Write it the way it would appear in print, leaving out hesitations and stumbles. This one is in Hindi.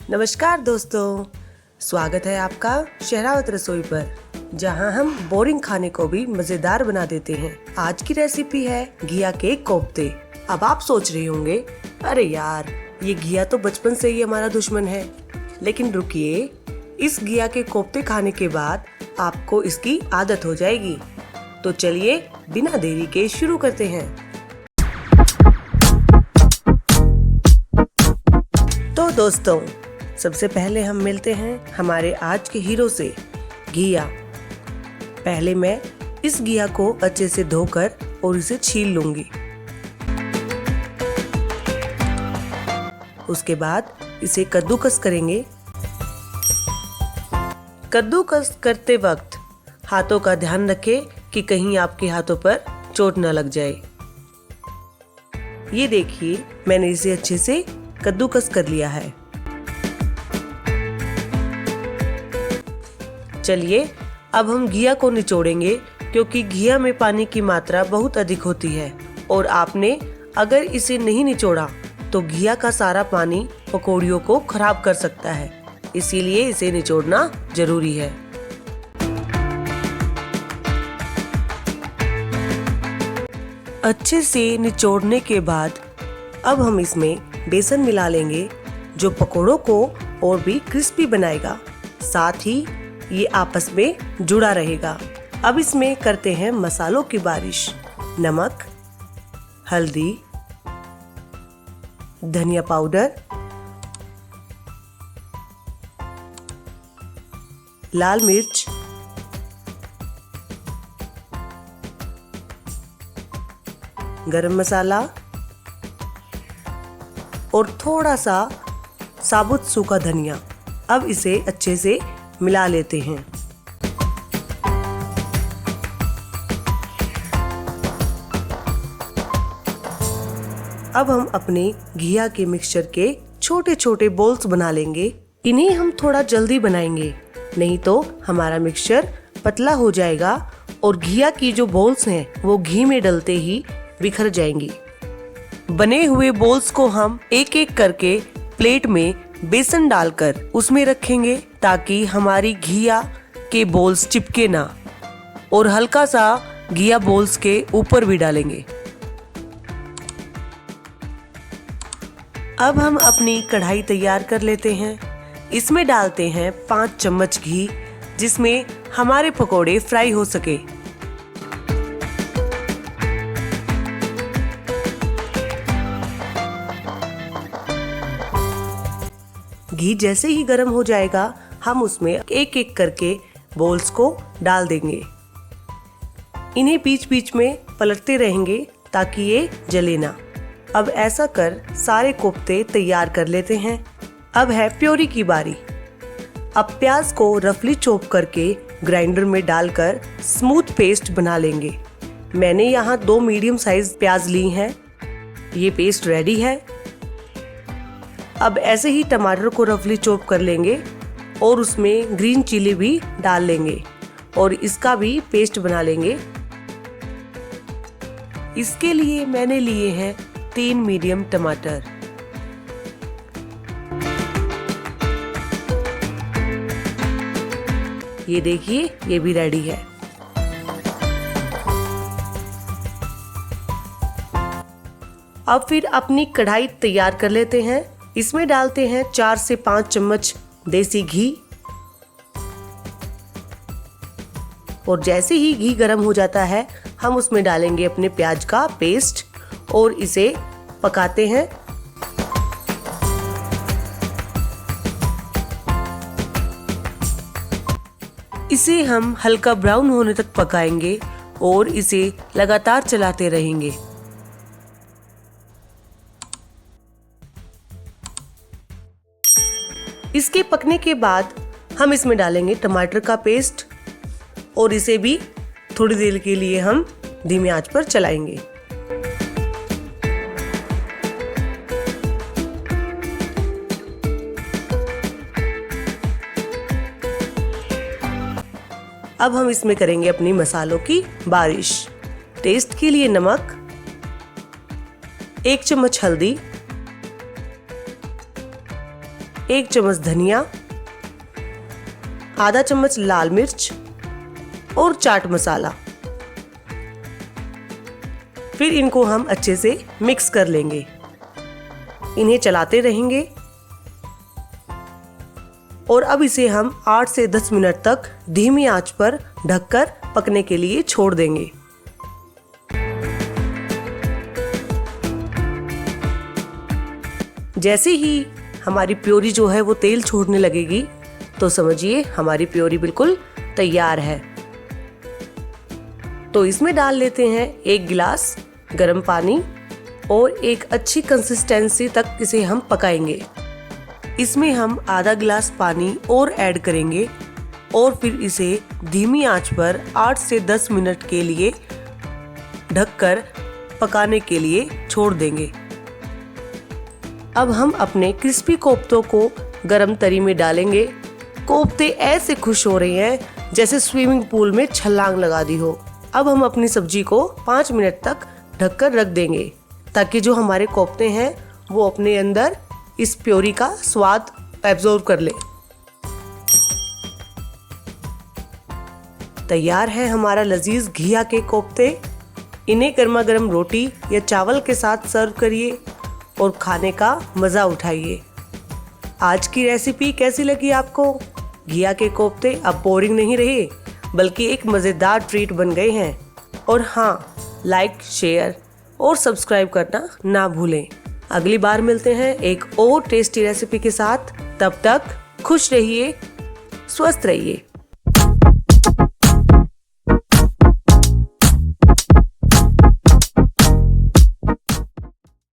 नमस्कार दोस्तों, स्वागत है आपका शहरावत रसोई पर, जहां हम बोरिंग खाने को भी मजेदार बना देते हैं। आज की रेसिपी है घिया के कोफ्ते। अब आप सोच रहे होंगे, अरे यार ये घिया तो बचपन से ही हमारा दुश्मन है। लेकिन रुकिए, इस घिया के कोफ्ते खाने के बाद आपको इसकी आदत हो जाएगी। तो चलिए बिना देरी के शुरू करते हैं। तो दोस्तों, सबसे पहले हम मिलते हैं हमारे आज के हीरो से, घिया। पहले मैं इस घिया को अच्छे से धोकर और इसे छील लूंगी। उसके बाद इसे कद्दूकस करेंगे। कद्दूकस करते वक्त हाथों का ध्यान रखें कि कहीं आपके हाथों पर चोट न लग जाए। ये देखिए, मैंने इसे अच्छे से कद्दूकस कर लिया है। चलिए अब हम घिया को निचोड़ेंगे, क्योंकि घिया में पानी की मात्रा बहुत अधिक होती है और आपने अगर इसे नहीं निचोड़ा तो घिया का सारा पानी पकौड़ियों को खराब कर सकता है। इसीलिए इसे निचोड़ना जरूरी है। अच्छे से निचोड़ने के बाद अब हम इसमें बेसन मिला लेंगे, जो पकौड़ों को और भी क्रिस्पी बनाएगा, साथ ही ये आपस में जुड़ा रहेगा। अब इसमें करते हैं मसालों की बारिश। नमक, हल्दी, धनिया पाउडर, लाल मिर्च, गरम मसाला और थोड़ा सा साबुत सूखा धनिया। अब इसे अच्छे से मिला लेते हैं। अब हम अपने घिया के मिक्सचर के छोटे छोटे बॉल्स बना लेंगे। इन्हें हम थोड़ा जल्दी बनाएंगे, नहीं तो हमारा मिक्सचर पतला हो जाएगा और घिया की जो बॉल्स हैं वो घी में डलते ही बिखर जाएंगी। बने हुए बॉल्स को हम एक एक करके प्लेट में बेसन डालकर उसमें रखेंगे, ताकि हमारी घिया के बॉल्स चिपके ना, और हल्का सा घिया बॉल्स के ऊपर भी डालेंगे। अब हम अपनी कढ़ाई तैयार कर लेते हैं। इसमें डालते हैं 5 चम्मच घी, जिसमें हमारे पकोड़े फ्राई हो सके। घी जैसे ही गर्म हो जाएगा, हम उसमें एक एक करके बॉल्स को डाल देंगे। इन्हें बीच बीच में पलटते रहेंगे ताकि ये जले ना। अब ऐसा कर सारे कोफ्ते तैयार कर लेते हैं। अब है प्योरी की बारी। अब प्याज को रफली चॉप करके ग्राइंडर में डालकर स्मूथ पेस्ट बना लेंगे। मैंने यहाँ 2 मीडियम साइज प्याज ली हैं। ये पेस्ट रेडी है। अब ऐसे ही टमाटर को रफली चॉप कर लेंगे और उसमें ग्रीन चिली भी डाल लेंगे और इसका भी पेस्ट बना लेंगे। इसके लिए मैंने लिए हैं 3 मीडियम टमाटर। ये देखिए, ये भी रेडी है। अब फिर अपनी कढ़ाई तैयार कर लेते हैं। इसमें डालते हैं 4 से 5 चम्मच देसी घी, और जैसे ही घी गर्म हो जाता है हम उसमें डालेंगे अपने प्याज का पेस्ट और इसे पकाते हैं। इसे हम हल्का ब्राउन होने तक पकाएंगे और इसे लगातार चलाते रहेंगे। इसके पकने के बाद हम इसमें डालेंगे टमाटर का पेस्ट और इसे भी थोड़ी देर के लिए हम धीमी आंच पर चलाएंगे। अब हम इसमें करेंगे अपनी मसालों की बारिश। टेस्ट के लिए नमक, 1 चम्मच हल्दी, 1 चम्मच धनिया, आधा चम्मच लाल मिर्च और चाट मसाला। फिर इनको हम अच्छे से मिक्स कर लेंगे। इन्हें चलाते रहेंगे और अब इसे हम 8 से 10 मिनट तक धीमी आंच पर ढककर पकने के लिए छोड़ देंगे। जैसे ही हमारी प्योरी जो है वो तेल छोड़ने लगेगी तो समझिए हमारी प्योरी बिल्कुल तैयार है। तो इसमें डाल लेते हैं 1 गिलास गर्म पानी और एक अच्छी कंसिस्टेंसी तक इसे हम पकाएंगे। इसमें हम आधा गिलास पानी और ऐड करेंगे और फिर इसे धीमी आंच पर 8 से 10 मिनट के लिए ढककर पकाने के लिए छोड़ देंगे। अब हम अपने क्रिस्पी कोफ्तों को गरम तरी में डालेंगे। कोफ्ते ऐसे खुश हो रहे हैं जैसे स्विमिंग पूल में छलांग लगा दी हो। अब हम अपनी सब्जी को 5 मिनट तक ढककर रख देंगे ताकि जो हमारे कोफ्ते हैं वो अपने अंदर इस प्योरी का स्वाद एब्जॉर्ब कर ले। तैयार है हमारा लजीज घिया के कोफ्ते। इन्हें गर्मा गर्म रोटी या चावल के साथ सर्व करिए और खाने का मज़ा उठाइए। आज की रेसिपी कैसी लगी आपको? घिया के कोफ्ते अब बोरिंग नहीं रहे बल्कि एक मज़ेदार ट्रीट बन गए हैं। और हाँ, लाइक, शेयर और सब्सक्राइब करना ना भूलें। अगली बार मिलते हैं एक और टेस्टी रेसिपी के साथ। तब तक खुश रहिए, स्वस्थ रहिए।